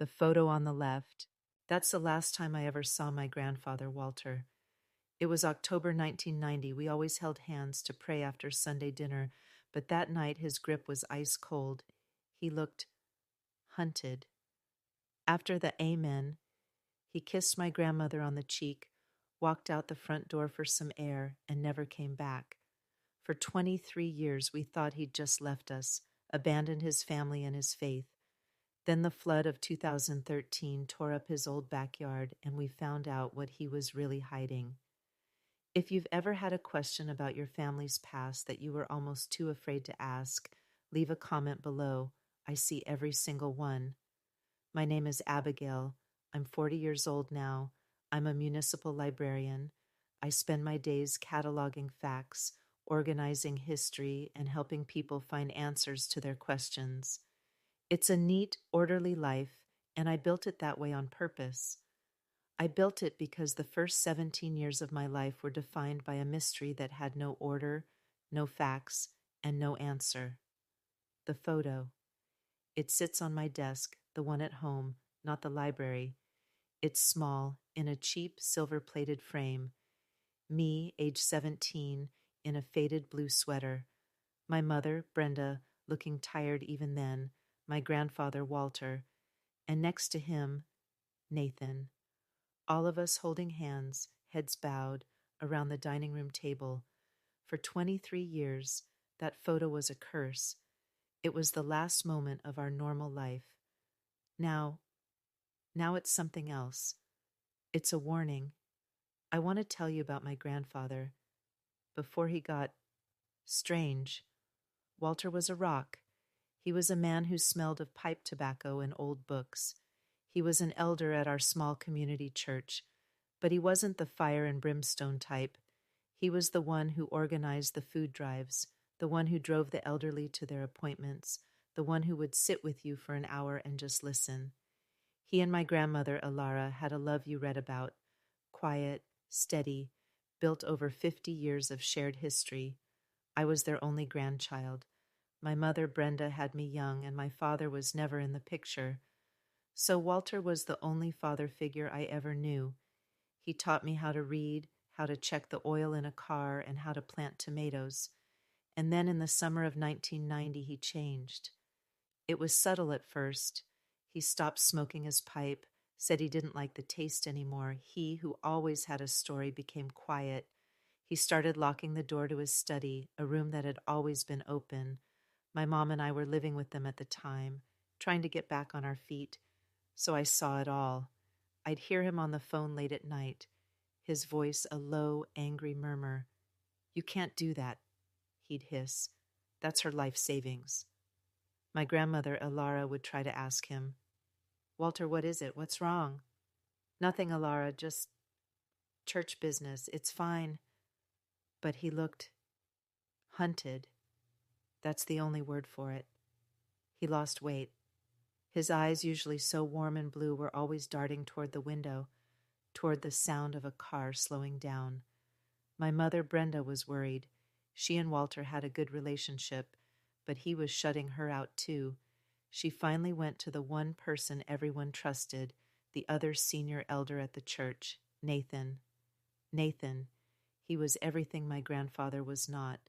The photo on the left. That's the last time I ever saw my grandfather, Walter. It was October 1990. We always held hands to pray after Sunday dinner, but that night his grip was ice cold. He looked hunted. After the amen, he kissed my grandmother on the cheek, walked out the front door for some air, and never came back. For 23 years, we thought he'd just left us, abandoned his family and his faith. Then the flood of 2013 tore up his old backyard, and we found out what he was really hiding. If you've ever had a question about your family's past that you were almost too afraid to ask, leave a comment below. I see every single one. My name is Abigail. I'm 40 years old now. I'm a municipal librarian. I spend my days cataloging facts, organizing history, and helping people find answers to their questions. It's a neat, orderly life, and I built it that way on purpose. I built it because the first 17 years of my life were defined by a mystery that had no order, no facts, and no answer. The photo. It sits on my desk, the one at home, not the library. It's small, in a cheap silver-plated frame. Me, age 17, in a faded blue sweater. My mother, Brenda, looking tired even then. My grandfather, Walter. And next to him, Nathan. All of us holding hands, heads bowed, around the dining room table. For 23 years, that photo was a curse. It was the last moment of our normal life. Now it's something else. It's a warning. I want to tell you about my grandfather. Before he got strange, Walter was a rock. He was a man who smelled of pipe tobacco and old books. He was an elder at our small community church, but he wasn't the fire and brimstone type. He was the one who organized the food drives, the one who drove the elderly to their appointments, the one who would sit with you for an hour and just listen. He and my grandmother, Alara, had a love you read about, quiet, steady, built over 50 years of shared history. I was their only grandchild. My mother, Brenda, had me young, and my father was never in the picture. So Walter was the only father figure I ever knew. He taught me how to read, how to check the oil in a car, and how to plant tomatoes. And then in the summer of 1990, he changed. It was subtle at first. He stopped smoking his pipe, said he didn't like the taste anymore. He, who always had a story, became quiet. He started locking the door to his study, a room that had always been open. My mom and I were living with them at the time, trying to get back on our feet. So I saw it all. I'd hear him on the phone late at night, his voice a low, angry murmur. "You can't do that," he'd hiss. "That's her life savings." My grandmother, Alara, would try to ask him, "Walter, what is it? What's wrong?" "Nothing, Alara, just church business. It's fine." But he looked hunted. That's the only word for it. He lost weight. His eyes, usually so warm and blue, were always darting toward the window, toward the sound of a car slowing down. My mother, Brenda, was worried. She and Walter had a good relationship, but he was shutting her out too. She finally went to the one person everyone trusted, the other senior elder at the church, Nathan. Nathan. He was everything my grandfather was not.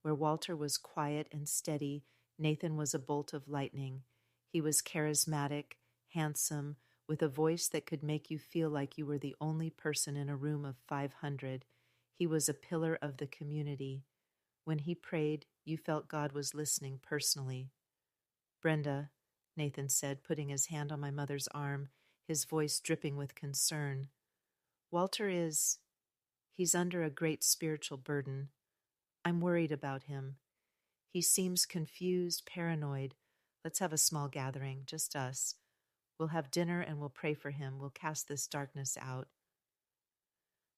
Where Walter was quiet and steady, Nathan was a bolt of lightning. He was charismatic, handsome, with a voice that could make you feel like you were the only person in a room of 500. He was a pillar of the community. When he prayed, you felt God was listening personally. "Brenda," Nathan said, putting his hand on my mother's arm, his voice dripping with concern. "Walter he's under a great spiritual burden. I'm worried about him. He seems confused, paranoid. Let's have a small gathering, just us. We'll have dinner and we'll pray for him. We'll cast this darkness out."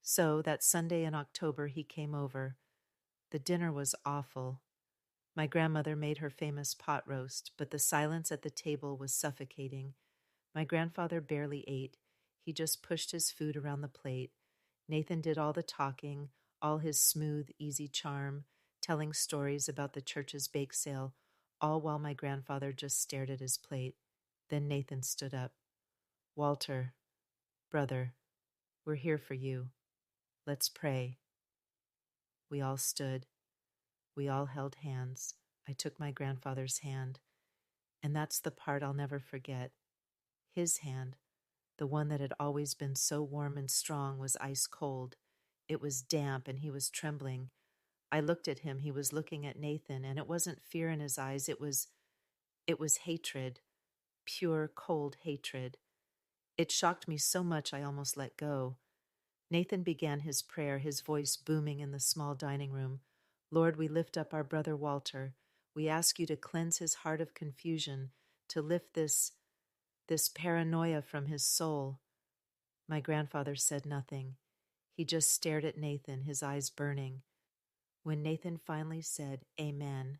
So that Sunday in October, he came over. The dinner was awful. My grandmother made her famous pot roast, but the silence at the table was suffocating. My grandfather barely ate. He just pushed his food around the plate. Nathan did all the talking, all his smooth, easy charm, telling stories about the church's bake sale, all while my grandfather just stared at his plate. Then Nathan stood up. Walter, brother, we're here for you. Let's pray. We all stood. We all held hands. I took my grandfather's hand, and that's the part I'll never forget. His hand, the one that had always been so warm and strong, was ice cold. It was damp, and he was trembling. I looked at him. He was looking at Nathan, and it wasn't fear in his eyes. It was hatred, pure, cold hatred. It shocked me so much I almost let go. Nathan began his prayer, his voice booming in the small dining room. Lord, we lift up our brother Walter. We ask you to cleanse his heart of confusion, to lift this paranoia from his soul. My grandfather said nothing. He just stared at Nathan, his eyes burning. When Nathan finally said, Amen,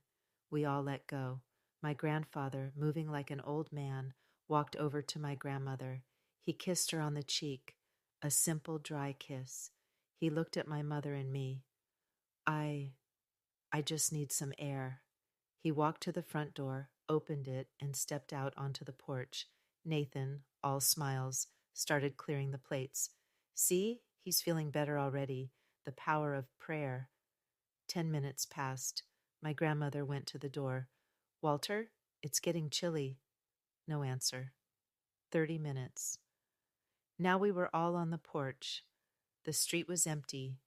we all let go. My grandfather, moving like an old man, walked over to my grandmother. He kissed her on the cheek, a simple, dry kiss. He looked at my mother and me. I just need some air. He walked to the front door, opened it, and stepped out onto the porch. Nathan, all smiles, started clearing the plates. See, he's feeling better already. The power of prayer. 10 minutes passed. My grandmother went to the door. Walter, it's getting chilly. No answer. 30 minutes. Now we were all on the porch. The street was empty.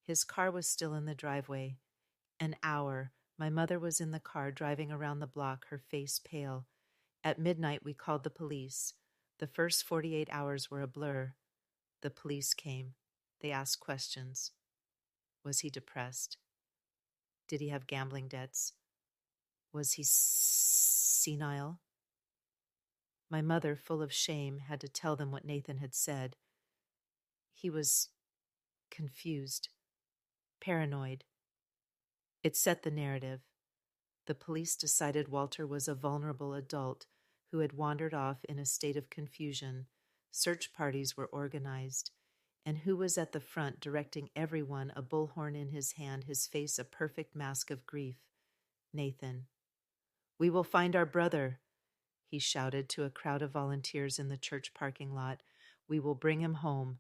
His car was still in the driveway. An hour. My mother was in the car driving around the block, her face pale. At midnight, we called the police. The first 48 hours were a blur. The police came. They asked questions. Was he depressed? Did he have gambling debts? Was he senile? My mother, full of shame, had to tell them what Nathan had said. He was confused, paranoid. It set the narrative. The police decided Walter was a vulnerable adult who had wandered off in a state of confusion. Search parties were organized. And who was at the front directing everyone, a bullhorn in his hand, his face a perfect mask of grief? Nathan. We will find our brother, he shouted to a crowd of volunteers in the church parking lot. We will bring him home.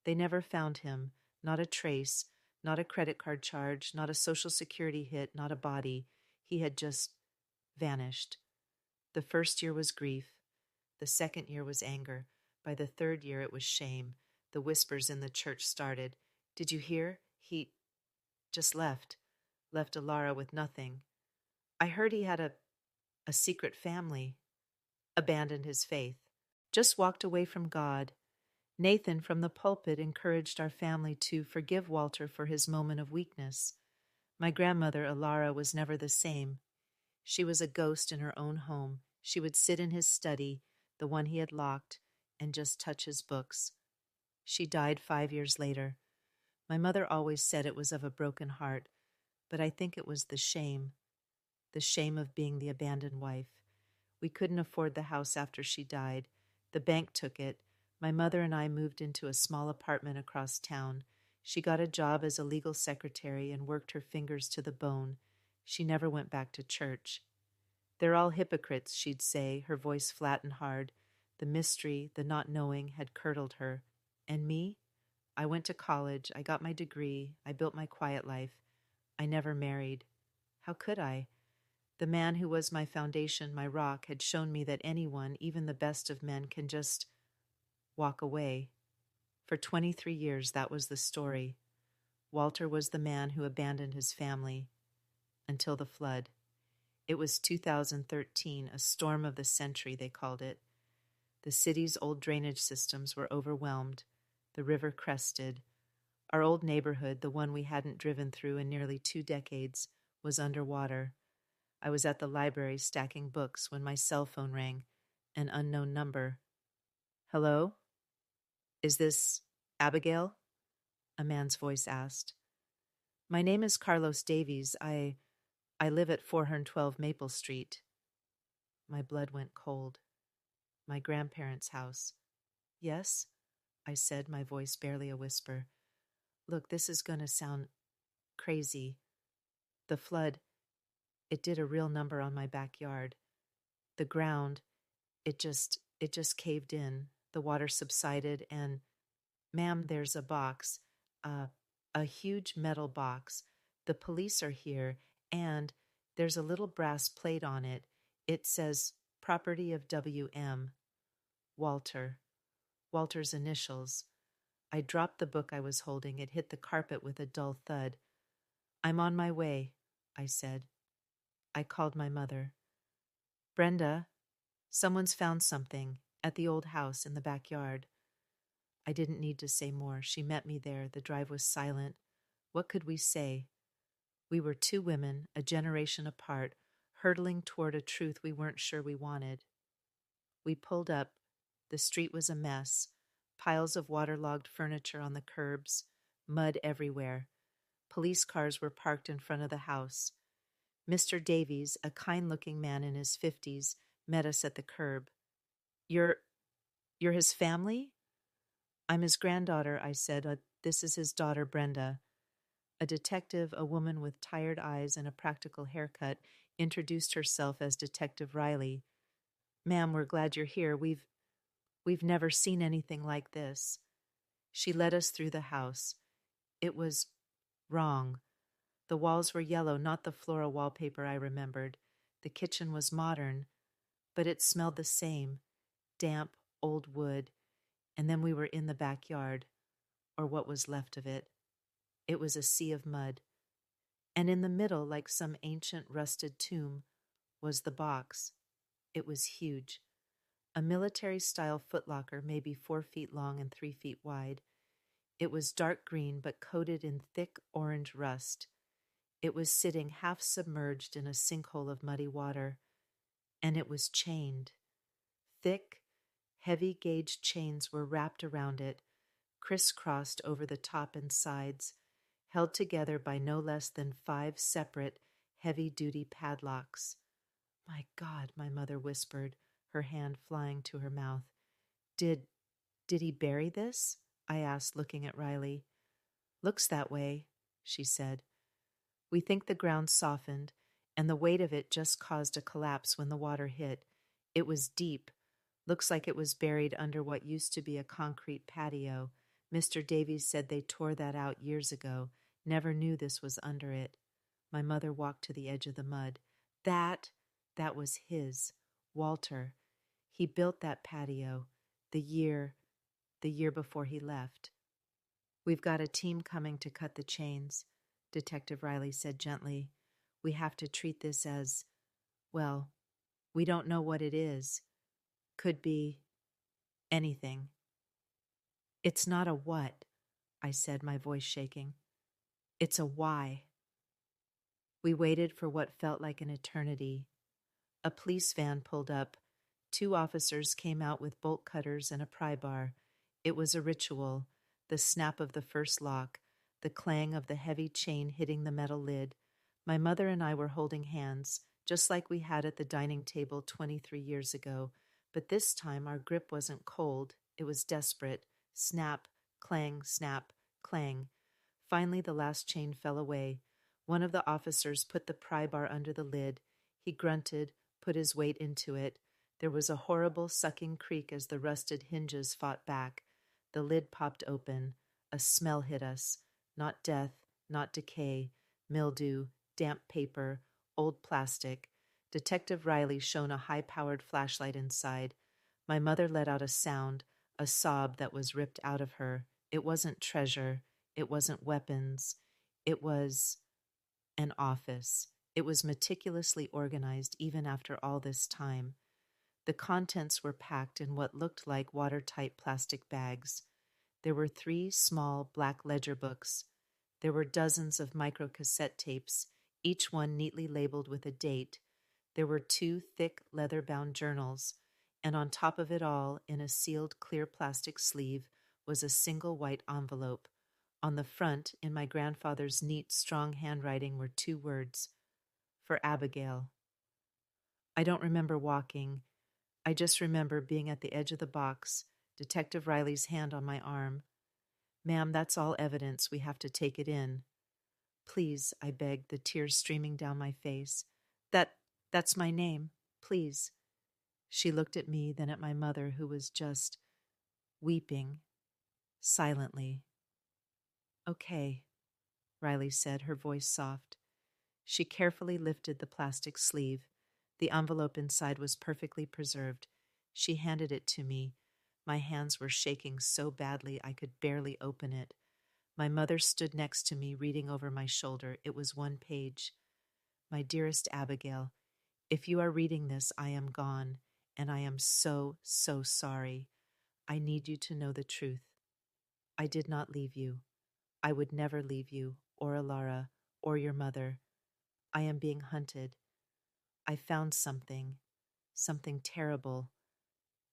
They never found him. Not a trace, not a credit card charge, not a Social Security hit, not a body. He had just vanished. The first year was grief. The second year was anger. By the third year, it was shame. The whispers in the church started. Did you hear? He just left Alara with nothing. I heard he had a secret family. Abandoned his faith. Just walked away from God. Nathan from the pulpit encouraged our family to forgive Walter for his moment of weakness. My grandmother, Alara, was never the same. She was a ghost in her own home. She would sit in his study, the one he had locked, and just touch his books. She died 5 years later. My mother always said it was of a broken heart, but I think it was the shame of being the abandoned wife. We couldn't afford the house after she died. The bank took it. My mother and I moved into a small apartment across town. She got a job as a legal secretary and worked her fingers to the bone. She never went back to church. They're all hypocrites, she'd say, her voice flat and hard. The mystery, the not knowing, had curdled her. And me? I went to college. I got my degree. I built my quiet life. I never married. How could I? The man who was my foundation, my rock, had shown me that anyone, even the best of men, can just walk away. For 23 years, that was the story. Walter was the man who abandoned his family. Until the flood. It was 2013, a storm of the century, they called it. The city's old drainage systems were overwhelmed. The river crested. Our old neighborhood, the one we hadn't driven through in nearly 2 decades, was underwater. I was at the library stacking books when my cell phone rang. An unknown number. Hello? Is this Abigail? A man's voice asked. My name is Carlos Davies. I live at 412 Maple Street. My blood went cold. My grandparents' house. Yes? I said, my voice barely a whisper. Look, this is going to sound crazy. The flood, it did a real number on my backyard. The ground, it just caved in. The water subsided, and, "Ma'am, there's a box, uh, a huge metal box. The police are here, and there's a little brass plate on it. It says, 'Property of W.M. Walter.'" Walter's initials. I dropped the book I was holding. It hit the carpet with a dull thud. "I'm on my way," I said. I called my mother. "Brenda, someone's found something at the old house in the backyard." I didn't need to say more. She met me there. The drive was silent. What could we say? We were two women, a generation apart, hurtling toward a truth we weren't sure we wanted. We pulled up. The street was a mess. Piles of waterlogged furniture on the curbs, mud everywhere. Police cars were parked in front of the house. Mr. Davies, a kind-looking man in his 50s, met us at the curb. You're his family?" "I'm his granddaughter," I said. This is his daughter, Brenda." A detective, a woman with tired eyes and a practical haircut, introduced herself as Detective Riley. "Ma'am, we're glad you're here. We've never seen anything like this." She led us through the house. It was wrong. The walls were yellow, not the floral wallpaper I remembered. The kitchen was modern, but it smelled the same, damp, old wood. And then we were in the backyard, or what was left of it. It was a sea of mud. And in the middle, like some ancient rusted tomb, was the box. It was huge. A military-style footlocker, maybe 4 feet long and 3 feet wide. It was dark green, but coated in thick orange rust. It was sitting half submerged in a sinkhole of muddy water. And it was chained. Thick, heavy-gauge chains were wrapped around it, crisscrossed over the top and sides, held together by no less than 5 separate, heavy-duty padlocks. "My God," my mother whispered, her hand flying to her mouth. Did he bury this?" I asked, looking at Riley. "Looks that way," she said. We think the ground softened, and the weight of it just caused a collapse when the water hit. It was deep. Looks like it was buried under what used to be a concrete patio. Mr. Davies said they tore that out years ago. Never knew this was under it. My mother walked to the edge of the mud. That was his, Walter. He built that patio the year before he left. "We've got a team coming to cut the chains," Detective Riley said gently. "We have to treat this as, well, we don't know what it is. Could be anything." "It's not a what," I said, my voice shaking. "It's a why." We waited for what felt like an eternity. A police van pulled up. 2 officers came out with bolt cutters and a pry bar. It was a ritual, the snap of the first lock, the clang of the heavy chain hitting the metal lid. My mother and I were holding hands, just like we had at the dining table 23 years ago, but this time our grip wasn't cold. It was desperate. Snap, clang, snap, clang. Finally, the last chain fell away. One of the officers put the pry bar under the lid. He grunted, put his weight into it. There was a horrible sucking creak as the rusted hinges fought back. The lid popped open. A smell hit us. Not death, not decay. Mildew, damp paper, old plastic. Detective Riley shone a high-powered flashlight inside. My mother let out a sound, a sob that was ripped out of her. It wasn't treasure. It wasn't weapons. It was an office. It was meticulously organized even after all this time. The contents were packed in what looked like watertight plastic bags. There were 3 small black ledger books. There were dozens of microcassette tapes, each one neatly labeled with a date. There were 2 thick leather-bound journals, and on top of it all, in a sealed clear plastic sleeve, was a single white envelope. On the front, in my grandfather's neat, strong handwriting, were 2 words, "For Abigail." I don't remember walking. I just remember being at the edge of the box, Detective Riley's hand on my arm. "Ma'am, that's all evidence. We have to take it in." "Please," I begged, the tears streaming down my face. That's my name. Please." She looked at me, then at my mother, who was just weeping, silently. "Okay," Riley said, her voice soft. She carefully lifted the plastic sleeve. The envelope inside was perfectly preserved. She handed it to me. My hands were shaking so badly I could barely open it. My mother stood next to me, reading over my shoulder. It was one page. "My dearest Abigail, if you are reading this, I am gone, and I am so, so sorry. I need you to know the truth. I did not leave you. I would never leave you, or Alara, or your mother. I am being hunted. I found something terrible.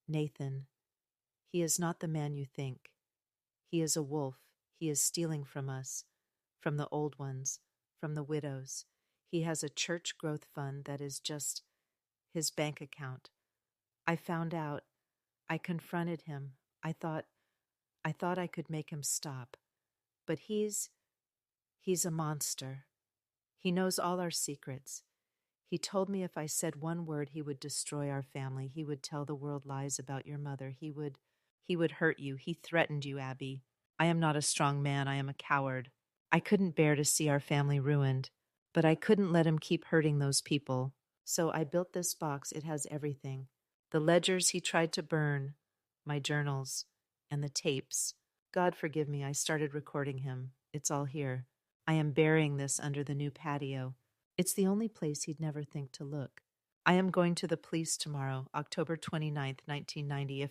Nathan, he is not the man you think. He is a wolf. He is stealing from us, from the old ones, from the widows. He has a church growth fund that is just his bank account. I found out. I confronted him. I thought I could make him stop. But he's a monster. He knows all our secrets. He told me if I said one word, he would destroy our family. He would tell the world lies about your mother. He would hurt you. He threatened you, Abby. I am not a strong man. I am a coward. I couldn't bear to see our family ruined, but I couldn't let him keep hurting those people. So I built this box. It has everything. The ledgers he tried to burn, my journals, and the tapes. God forgive me, I started recording him. It's all here. I am burying this under the new patio. It's the only place he'd never think to look. I am going to the police tomorrow, October 29th, 1990.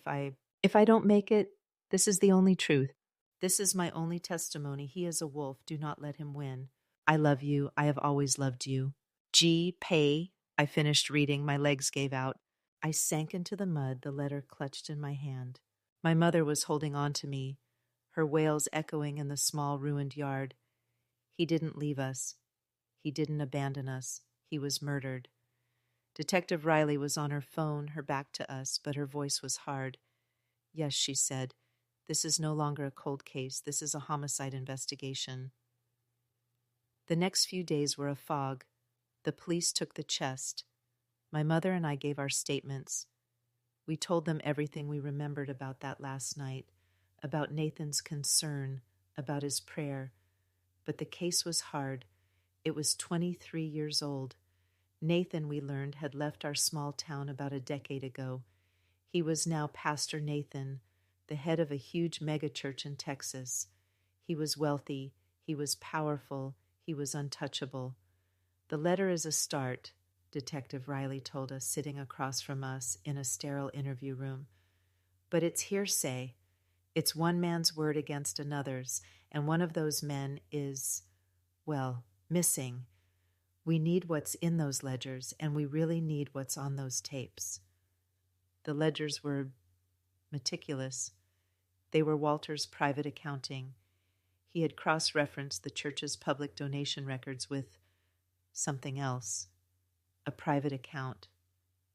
If I don't make it, this is the only truth. This is my only testimony. He is a wolf. Do not let him win. I love you. I have always loved you. G. Pay. I finished reading. My legs gave out. I sank into the mud, the letter clutched in my hand. My mother was holding on to me, her wails echoing in the small ruined yard. He didn't leave us. He didn't abandon us. He was murdered. Detective Riley was on her phone, her back to us, but her voice was hard. Yes, she said. This is no longer a cold case. This is a homicide investigation. The next few days were a fog. The police took the chest. My mother and I gave our statements. We told them everything we remembered about that last night, about Nathan's concern, about his prayer. But the case was hard. It was 23 years old. Nathan, we learned, had left our small town about a decade ago. He was now Pastor Nathan, the head of a huge megachurch in Texas. He was wealthy. He was powerful. He was untouchable. The letter is a start, Detective Riley told us, sitting across from us in a sterile interview room. But it's hearsay. It's one man's word against another's, and one of those men is, well, missing. We need what's in those ledgers, and we really need what's on those tapes. The ledgers were meticulous. They were Walter's private accounting. He had cross-referenced the church's public donation records with something else. A private account.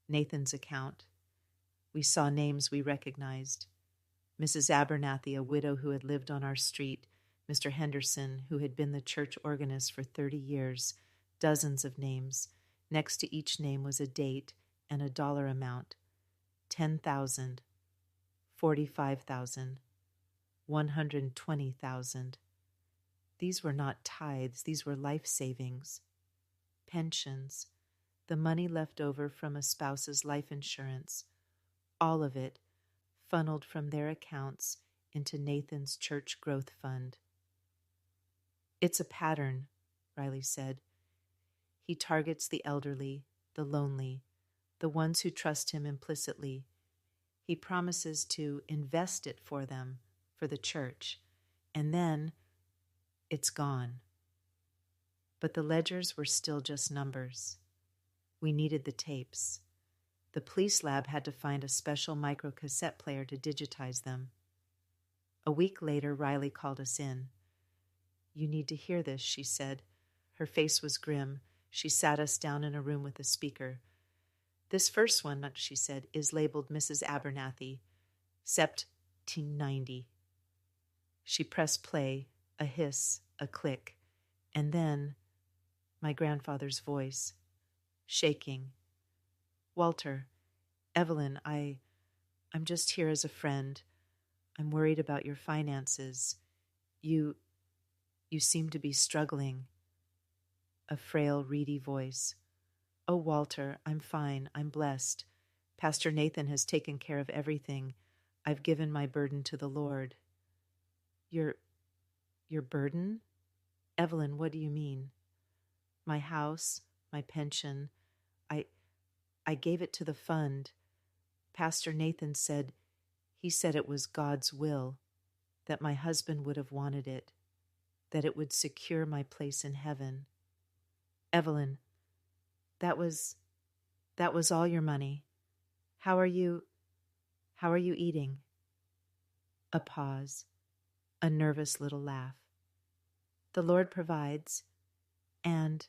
Nathan's account. We saw names we recognized. Mrs. Abernathy, a widow who had lived on our street. Mr. Henderson, who had been the church organist for 30 years. Dozens of names. Next to each name was a date and a dollar amount. 10,000. 45,000. 120,000. These were not tithes. These were life savings. Pensions. The money left over from a spouse's life insurance. All of it funneled from their accounts into Nathan's church growth fund. It's a pattern, Riley said. He targets the elderly, the lonely, the ones who trust him implicitly. He promises to invest it for them, for the church, and then it's gone. But the ledgers were still just numbers. We needed the tapes. The police lab had to find a special microcassette player to digitize them. A week later, Riley called us in. You need to hear this, she said. Her face was grim. She sat us down in a room with a speaker. This first one, she said, is labeled Mrs. Abernathy, Sept. 1990. She pressed play, a hiss, a click, and then my grandfather's voice, shaking. Walter, Evelyn, I'm just here as a friend. I'm worried about your finances. You seem to be struggling. A frail, reedy voice. Oh, Walter, I'm fine. I'm blessed. Pastor Nathan has taken care of everything. I've given my burden to the Lord. Your burden? Evelyn, what do you mean? My house, my pension. I gave it to the fund. Pastor Nathan said it was God's will, that my husband would have wanted it, that it would secure my place in heaven. Evelyn, that was all your money. How are you eating? A pause, a nervous little laugh. The Lord provides, and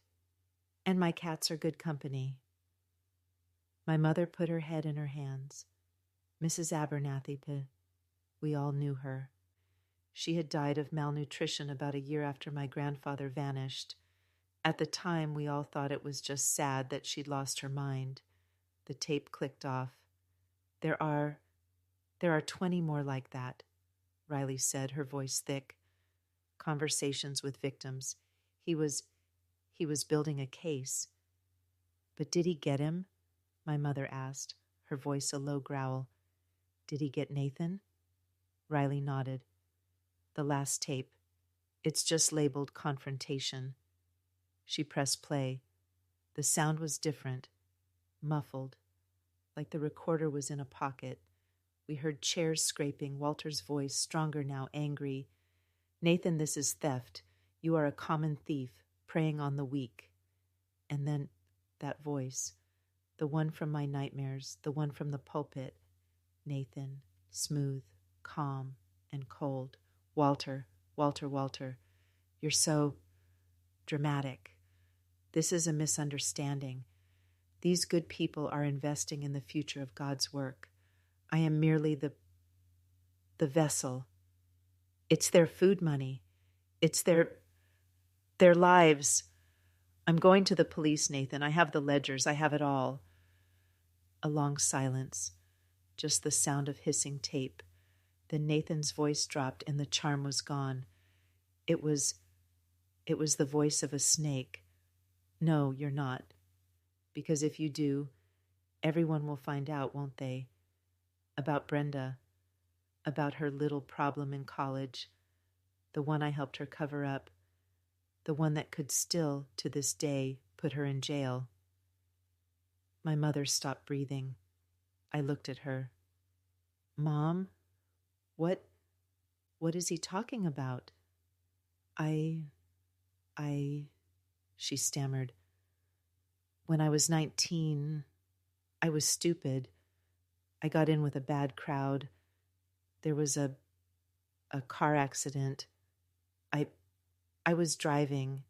my cats are good company. My mother put her head in her hands. Mrs. Abernathy, we all knew her. She had died of malnutrition about a year after my grandfather vanished. At the time, we all thought it was just sad that she'd lost her mind. The tape clicked off. There are 20 more like that, Riley said, her voice thick. Conversations with victims. He was building a case. But did he get him? My mother asked, her voice a low growl. Did he get Nathan? Riley nodded. The last tape. It's just labeled confrontation. She pressed play. The sound was different, muffled, like the recorder was in a pocket. We heard chairs scraping, Walter's voice, stronger now, angry. Nathan, this is theft. You are a common thief, preying on the weak. And then that voice, the one from my nightmares, the one from the pulpit. Nathan, smooth, calm, and cold. Walter, Walter, Walter, you're so dramatic. This is a misunderstanding. These good people are investing in the future of God's work. I am merely the vessel. It's their food money. It's their lives. I'm going to the police, Nathan. I have the ledgers. I have it all. A long silence, just the sound of hissing tape. Then Nathan's voice dropped and the charm was gone. It was the voice of a snake. No, you're not. Because if you do, everyone will find out, won't they? About Brenda, about her little problem in college, the one I helped her cover up, the one that could still, to this day, put her in jail. My mother stopped breathing. I looked at her. Mom, what is he talking about? She stammered. When I was 19, I was stupid. I got in with a bad crowd. There was a car accident. I was driving,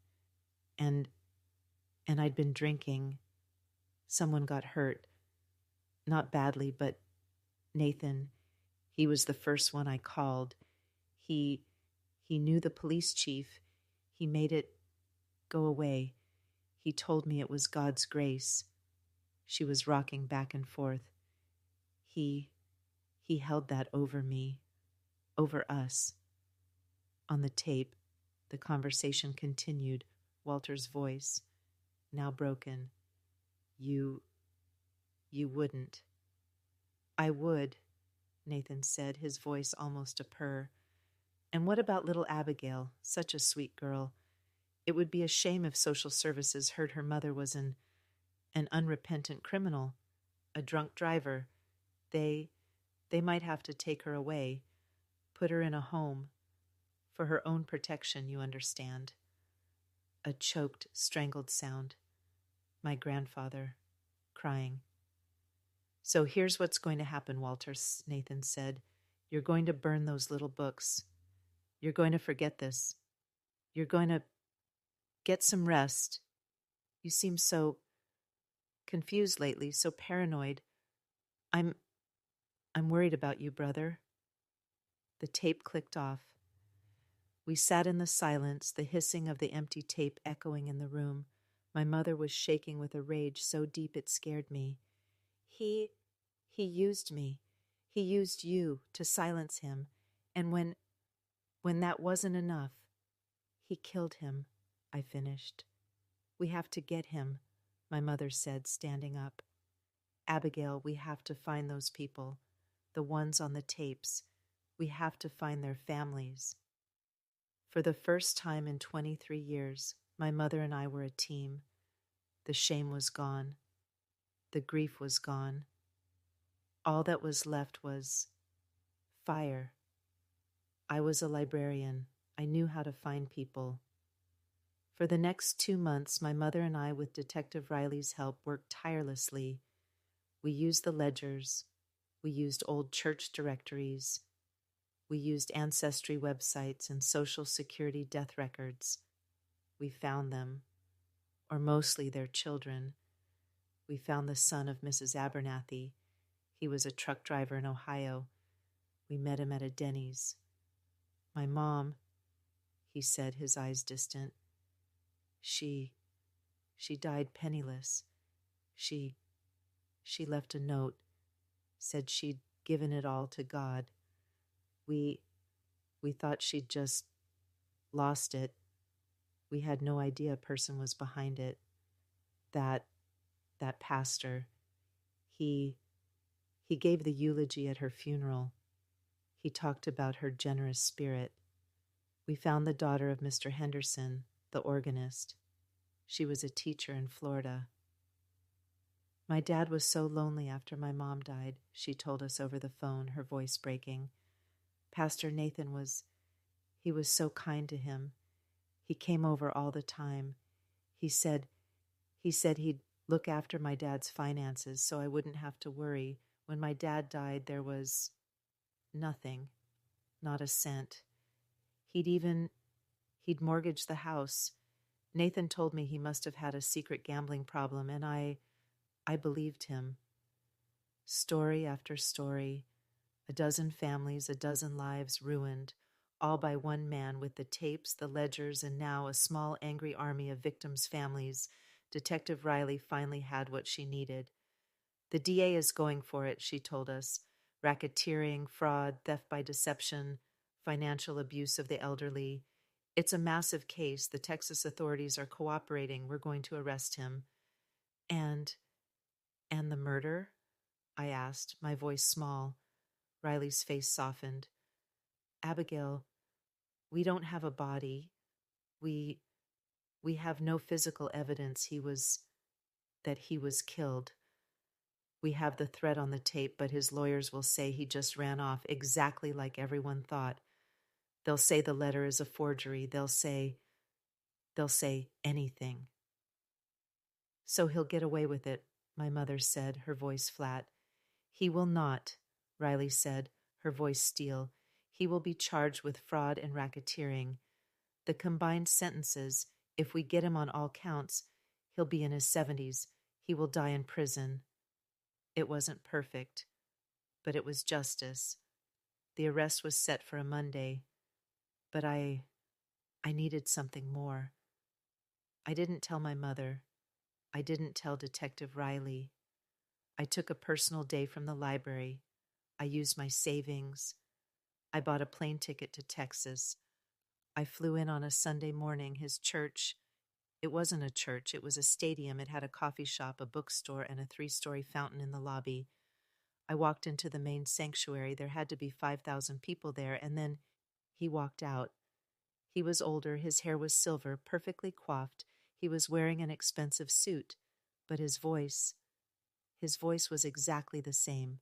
and I'd been drinking. Someone got hurt. Not badly, but Nathan, he was the first one I called. He knew the police chief. He made it go away. He told me it was God's grace. She was rocking back and forth. He held that over me, over us. On the tape, the conversation continued, Walter's voice, now broken. You wouldn't. I would, Nathan said, his voice almost a purr. And what about little Abigail, such a sweet girl? It would be a shame if social services heard her mother was an unrepentant criminal, a drunk driver. They might have to take her away, put her in a home, for her own protection, you understand. A choked, strangled sound. My grandfather, crying. So here's what's going to happen, Walter, Nathan said. You're going to burn those little books. You're going to forget this. You're going to get some rest. You seem so confused lately, so paranoid. I'm worried about you, brother. The tape clicked off. We sat in the silence, the hissing of the empty tape echoing in the room. My mother was shaking with a rage so deep it scared me. He used me. He used you to silence him. And when that wasn't enough, he killed him, I finished. We have to get him, my mother said, standing up. Abigail, we have to find those people, the ones on the tapes. We have to find their families. For the first time in 23 years, my mother and I were a team. The shame was gone. The grief was gone. All that was left was fire. I was a librarian. I knew how to find people. For the next 2 months, my mother and I, with Detective Riley's help, worked tirelessly. We used the ledgers. We used old church directories. We used ancestry websites and Social Security death records. We found them, or mostly their children. We found the son of Mrs. Abernathy. He was a truck driver in Ohio. We met him at a Denny's. My mom, he said, his eyes distant, she died penniless. She left a note, said she'd given it all to God. We thought she'd just lost it. We had no idea a person was behind it. That pastor, he gave the eulogy at her funeral. He talked about her generous spirit. We found the daughter of Mr. Henderson, the organist. She was a teacher in Florida. My dad was so lonely after my mom died, she told us over the phone, her voice breaking. Pastor Nathan was so kind to him. He came over all the time. He said he'd look after my dad's finances so I wouldn't have to worry. When my dad died, there was nothing, not a cent. He'd mortgaged the house. Nathan told me he must have had a secret gambling problem, and I believed him. Story after story, a dozen families, a dozen lives ruined, all by one man with the tapes, the ledgers, and now a small angry army of victims' families. Detective Riley finally had what she needed. The DA is going for it, she told us. Racketeering, fraud, theft by deception, financial abuse of the elderly. It's a massive case. The Texas authorities are cooperating. We're going to arrest him. And the murder? I asked, my voice small. Riley's face softened. Abigail, we don't have a body. We have no physical evidence that he was killed. We have the threat on the tape, but his lawyers will say he just ran off exactly like everyone thought. They'll say the letter is a forgery. They'll say anything. So he'll get away with it, my mother said, her voice flat. He will not, Riley said, her voice steel. He will be charged with fraud and racketeering. The combined sentences, if we get him on all counts, he'll be in his 70s. He will die in prison. It wasn't perfect, but it was justice. The arrest was set for a Monday, but I needed something more. I didn't tell my mother. I didn't tell Detective Riley. I took a personal day from the library. I used my savings. I bought a plane ticket to Texas. I flew in on a Sunday morning. His church, it wasn't a church, it was a stadium. It had a coffee shop, a bookstore, and a 3-story fountain in the lobby. I walked into the main sanctuary. There had to be 5,000 people there, and then he walked out. He was older, his hair was silver, perfectly coiffed. He was wearing an expensive suit, but his voice was exactly the same.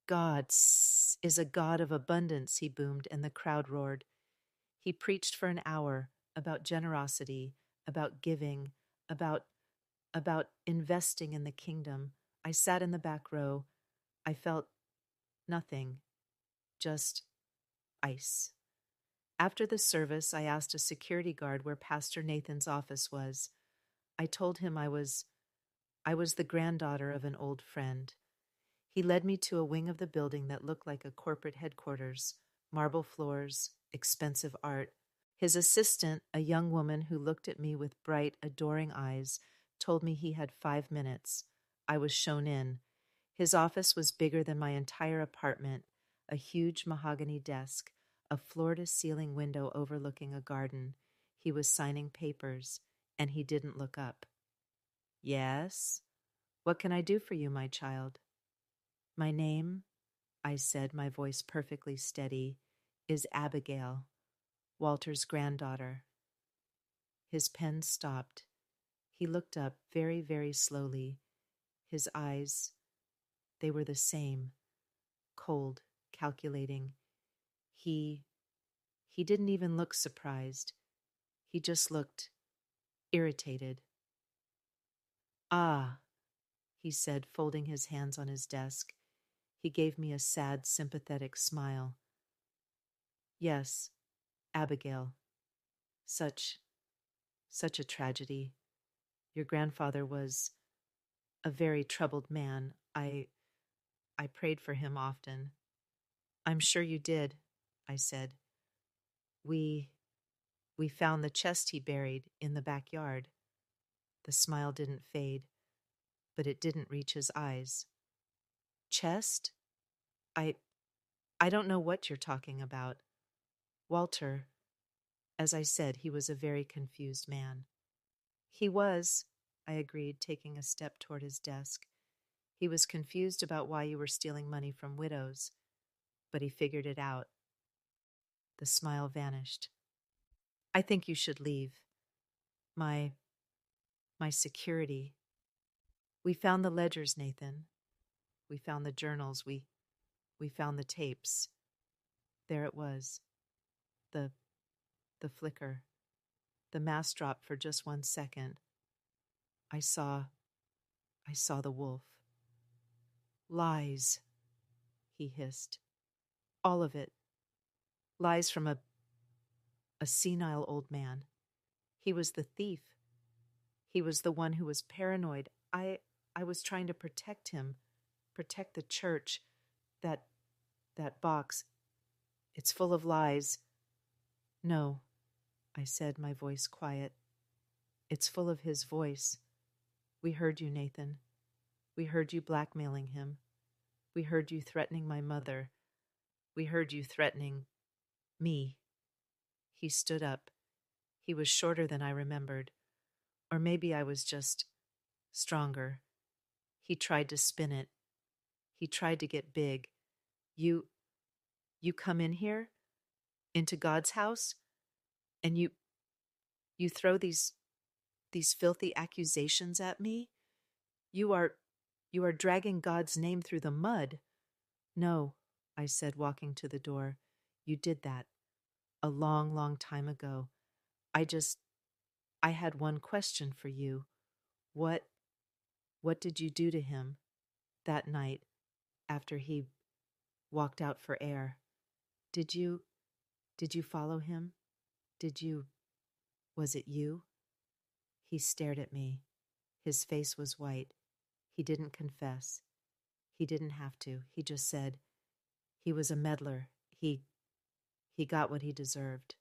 God is a God of abundance, he boomed, and the crowd roared. He preached for an hour about generosity, about giving, about investing in the kingdom. I sat in the back row. I felt nothing, just ice. After the service, I asked a security guard where Pastor Nathan's office was. I told him I was the granddaughter of an old friend. He led me to a wing of the building that looked like a corporate headquarters, marble floors, expensive art. His assistant, a young woman who looked at me with bright, adoring eyes, told me he had 5 minutes. I was shown in. His office was bigger than my entire apartment, a huge mahogany desk, a floor-to-ceiling window overlooking a garden. He was signing papers, and he didn't look up. "Yes? What can I do for you, my child?" "My name," I said, my voice perfectly steady, "is Abigail, Walter's granddaughter." His pen stopped. He looked up very, very slowly. His eyes, they were the same, cold, calculating. He didn't even look surprised. He just looked irritated. "Ah," he said, folding his hands on his desk. He gave me a sad, sympathetic smile. "Yes, Abigail. Such a tragedy. Your grandfather was a very troubled man. I prayed for him often." "I'm sure you did," I said. We we found the chest he buried in the backyard." The smile didn't fade, but it didn't reach his eyes. "Chest? I I don't know what you're talking about." Walter, as I said, he was a very confused man. "He was," I agreed, taking a step toward his desk. "He was confused about why you were stealing money from widows, but he figured it out." The smile vanished. "I think you should leave. My security." "We found the ledgers, Nathan. We found the journals. We found the tapes." There it was. The flicker. The mask dropped for just 1 second. I saw the wolf. "Lies," he hissed. "All of it. Lies from a senile old man. He was the thief. He was the one who was paranoid. I was trying to protect him, protect the church. That box, it's full of lies." "No," I said, my voice quiet. "It's full of his voice. We heard you, Nathan. We heard you blackmailing him. We heard you threatening my mother. We heard you threatening me." He stood up. He was shorter than I remembered. Or maybe I was just stronger. He tried to spin it. He tried to get big. You come in here, into God's house, and you throw these filthy accusations at me? You are dragging God's name through the mud." "No," I said, walking to the door. "You did that a long, long time ago. I had one question for you. What did you do to him that night after he walked out for air? Did you follow him? Was it you?" He stared at me. His face was white. He didn't confess. He didn't have to. He just said, "He was a meddler. He got what he deserved."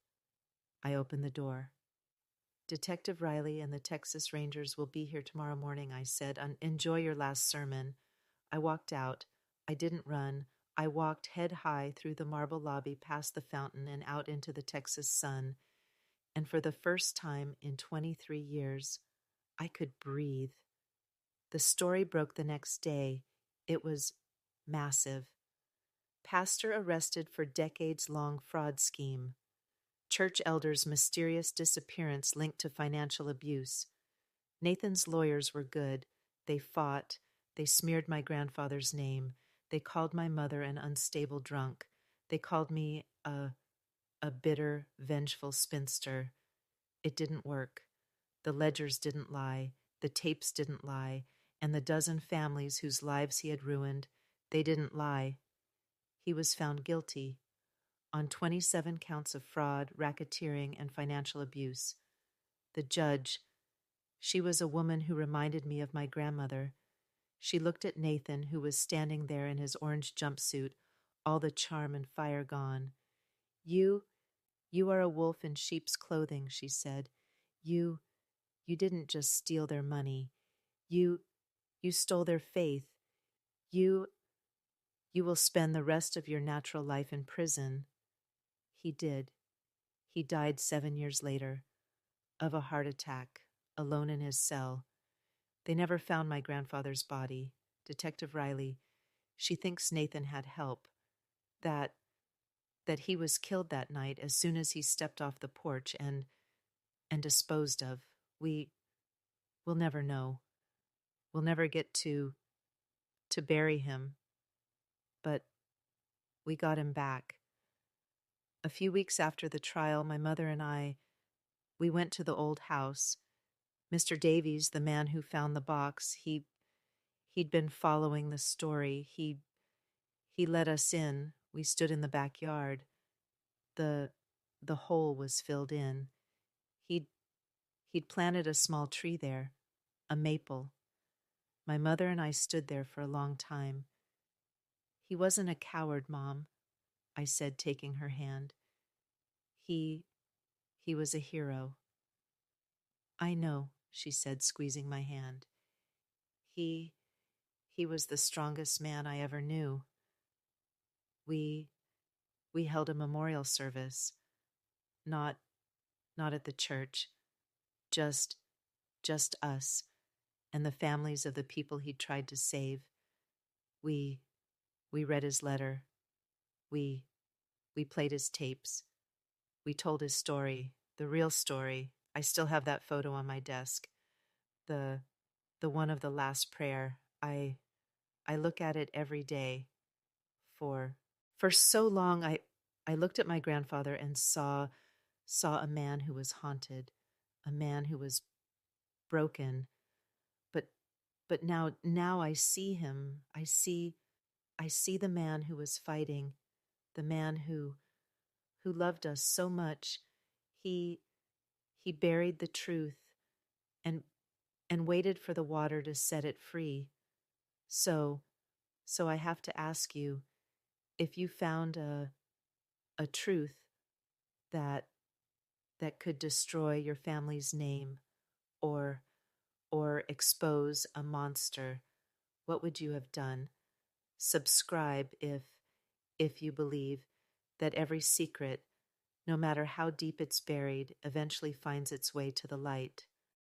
I opened the door. "Detective Riley and the Texas Rangers will be here tomorrow morning," I said. "Enjoy your last sermon." I walked out. I didn't run. I walked head high through the marble lobby past the fountain and out into the Texas sun. And for the first time in 23 years, I could breathe. The story broke the next day. It was massive. Pastor arrested for decades-long fraud scheme. Church elder's mysterious disappearance linked to financial abuse. Nathan's lawyers were good. They fought. They smeared my grandfather's name. They called my mother an unstable drunk. They called me a bitter, vengeful spinster. It didn't work. The ledgers didn't lie. The tapes didn't lie. And the dozen families whose lives he had ruined, they didn't lie. He was found guilty on 27 counts of fraud, racketeering, and financial abuse. The judge, she was a woman who reminded me of my grandmother. She looked at Nathan, who was standing there in his orange jumpsuit, all the charm and fire gone. You are a wolf in sheep's clothing," she said. You didn't just steal their money. You stole their faith. You will spend the rest of your natural life in prison." He did. He died 7 years later of a heart attack, alone in his cell. They never found my grandfather's body. Detective Riley, she thinks Nathan had help, that he was killed that night as soon as he stepped off the porch and disposed of. We'll never know. We'll never get to bury him, but we got him back. A few weeks after the trial, my mother and we went to the old house. Mr. Davies, the man who found the box, he'd been following the story. He let us in. We stood in the backyard. The hole was filled in. He'd planted a small tree there, a maple. My mother and I stood there for a long time. He wasn't a coward, Mom, I said, taking her hand. He was a hero. I know, she said, squeezing my hand. He was the strongest man I ever knew. We held a memorial service, not at the church, just us and the families of the people he'd tried to save. We read his letter. We played his tapes. We told his story, the real story. I still have that photo on my desk. The one of the last prayer. I look at it every day. For so long I looked at my grandfather and saw a man who was haunted, a man who was broken. But now I see him. I see the man who was fighting, the man who loved us so much. He buried the truth and waited for the water to set it free. So I have to ask you, if you found a truth that could destroy your family's name or expose a monster, what would you have done? Subscribe if you believe that every secret, no matter how deep it's buried, eventually finds its way to the light.